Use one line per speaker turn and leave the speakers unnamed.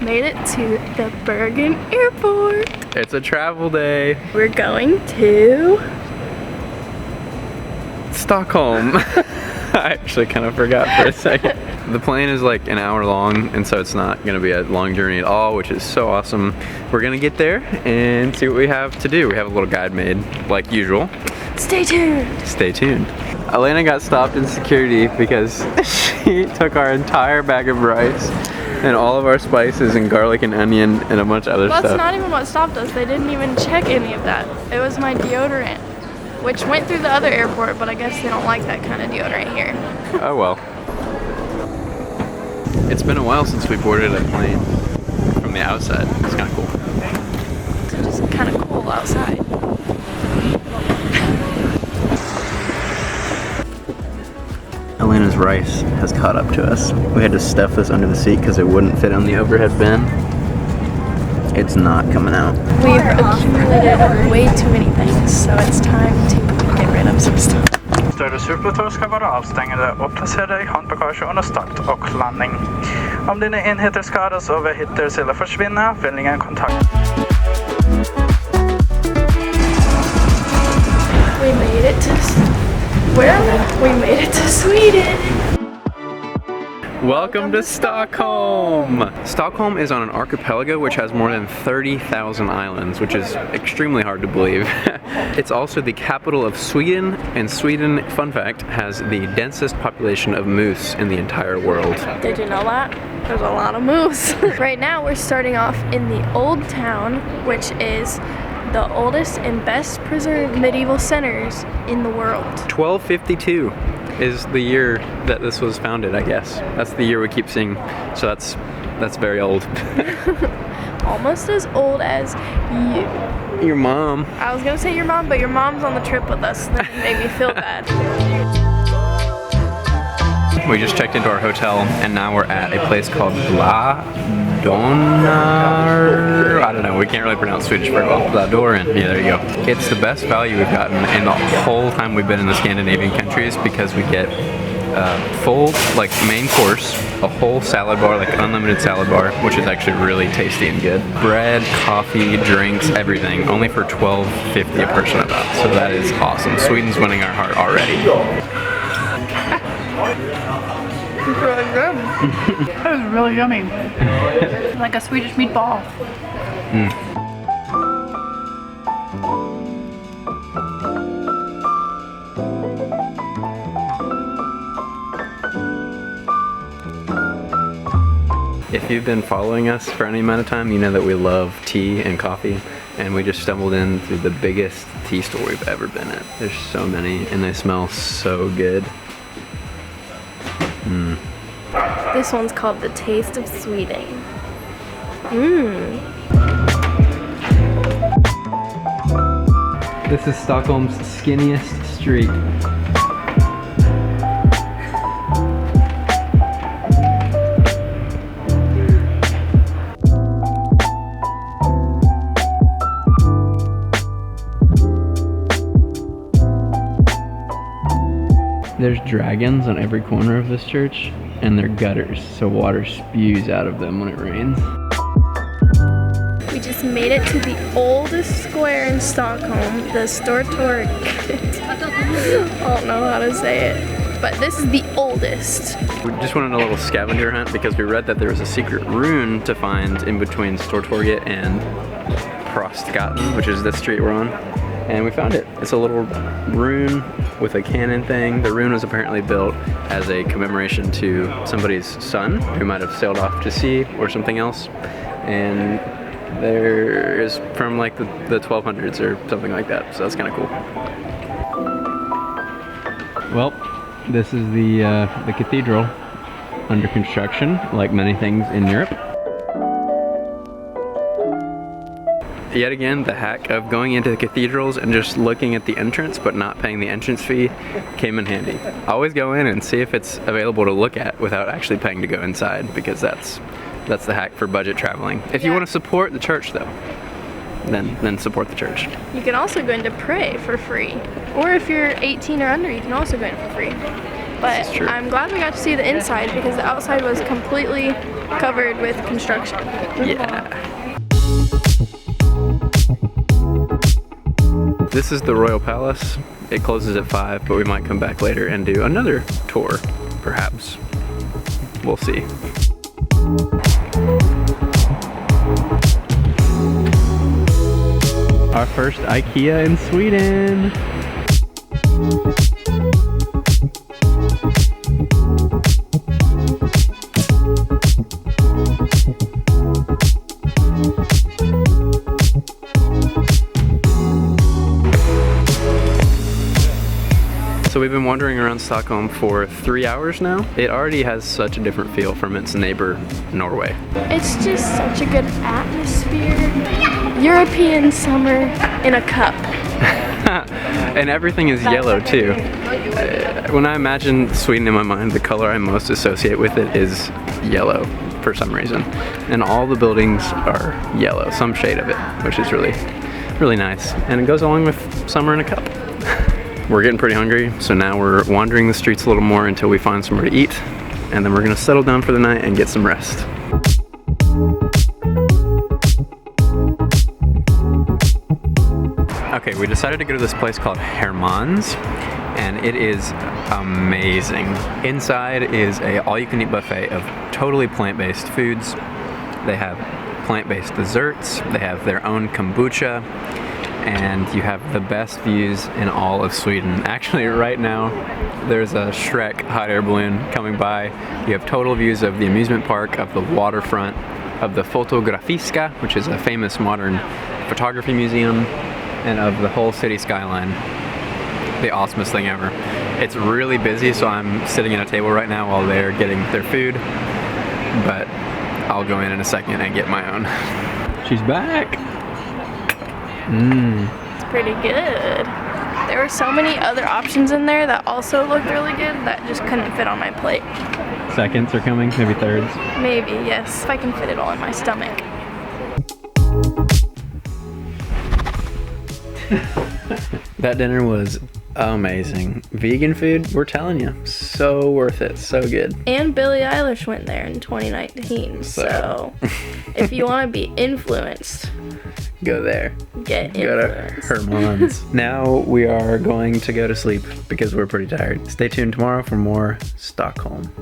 made it to the Bergen Airport.
It's a travel day.
We're going to
Stockholm. I actually kind of forgot for a second. The plane is like an hour long, and so it's not gonna be a long journey at all, which is so awesome. We're gonna get there and see what we have to do. We have a little guide made, like usual.
Stay tuned.
Stay tuned. Elena got stopped in security because she took our entire bag of rice and all of our spices and garlic and onion and a bunch of other stuff.
That's not even what stopped us. They didn't even check any of that. It was my deodorant, which went through the other airport, but I guess they don't like that kind of deodorant here.
Oh well. It's been a while since we boarded a plane from the outside. It's kind of cool.
It's just kind of cool outside.
Elena's rice has caught up to us. We had to stuff this under the seat because it wouldn't fit on the overhead bin. It's not coming out.
We've accumulated way too many things, so it's time to get rid of some stuff.
Större surflåtar ska vara avstängda och placerade i handbagage under start och landning. Om dina enheter skadas, överhittas eller försvinner, välj ingen kontakt.
We made it to... Where are we? We made it to Sweden!
Welcome to Stockholm! Stockholm is on an archipelago which has more than 30,000 islands, which is extremely hard to believe. It's also the capital of Sweden, and Sweden, fun fact, has the densest population of moose in the entire world.
Did you know that? There's a lot of moose. Right now we're starting off in the Old Town, which is the oldest and best preserved medieval centers in the world.
1252 is the year that this was founded, I guess. That's the year we keep seeing, so that's very old.
Almost as old as you.
Your mom.
I was gonna say your mom, but your mom's on the trip with us, and that made me feel bad.
We just checked into our hotel, and now we're at a place called Bladonar. I don't know, we can't really pronounce Swedish very well. Bladoren, yeah, there you go. It's the best value we've gotten in the whole time we've been in the Scandinavian countries because we get full, like, main course, a whole salad bar, like unlimited salad bar, which is actually really tasty and good. Bread, coffee, drinks, everything, only for $12.50 a person about. So that is awesome. Sweden's winning our heart already.
It's really good. That was really yummy. Like a Swedish meatball.
Mm. If you've been following us for any amount of time, you know that we love tea and coffee, and we just stumbled into the biggest tea store we've ever been at. There's so many, and they smell so good. Mm.
This one's called The Taste of Sweden. Mmm.
This is Stockholm's skinniest street. There's dragons on every corner of this church, and they're gutters, so water spews out of them when it rains.
We just made it to the oldest square in Stockholm, the Stortorget. I don't know how to say it, but this is the oldest.
We just went on a little scavenger hunt because we read that there was a secret rune to find in between Stortorget and Prostgatan, which is the street we're on. And we found it. It's a little rune with a cannon thing. The rune was apparently built as a commemoration to somebody's son who might have sailed off to sea or something else. And there is from like the 1200s or something like that. So that's kind of cool. Well, this is the cathedral under construction, like many things in Europe. Yet again, the hack of going into the cathedrals and just looking at the entrance but not paying the entrance fee came in handy. Always go in and see if it's available to look at without actually paying to go inside, because that's the hack for budget traveling. If you want to support the church though, then support the church.
You can also go in to pray for free. Or if you're 18 or under, you can also go in for free. But I'm glad we got to see the inside because the outside was completely covered with construction.
Yeah. This is the Royal Palace. It closes at 5, but we might come back later and do another tour, perhaps. We'll see. Our first IKEA in Sweden. So we've been wandering around Stockholm for 3 hours now. It already has such a different feel from its neighbor, Norway.
It's just such a good atmosphere. European summer in a cup.
And everything is yellow too. When I imagine Sweden in my mind, the color I most associate with it is yellow for some reason. And all the buildings are yellow, some shade of it, which is really, really nice. And it goes along with summer in a cup. We're getting pretty hungry, so now we're wandering the streets a little more until we find somewhere to eat. And then we're gonna settle down for the night and get some rest. Okay, we decided to go to this place called Herman's, and it is amazing. Inside is a all-you-can-eat buffet of totally plant-based foods. They have plant-based desserts, they have their own kombucha, and you have the best views in all of Sweden. Actually, right now, there's a Shrek hot air balloon coming by. You have total views of the amusement park, of the waterfront, of the Fotografiska, which is a famous modern photography museum, and of the whole city skyline. The awesomest thing ever. It's really busy, so I'm sitting at a table right now while they're getting their food, but I'll go in a second and get my own. She's back!
It's pretty good. There were so many other options in there that also looked really good that just couldn't fit on my plate.
Seconds are coming, maybe thirds.
Maybe, yes, if I can fit it all in my stomach.
That dinner was amazing. Vegan food, we're telling you, so worth it, so good.
And Billie Eilish went there in 2019, so if you want to be influenced,
go there.
Get
Go to
influenced.
Herman's. Now we are going to go to sleep because we're pretty tired. Stay tuned tomorrow for more Stockholm.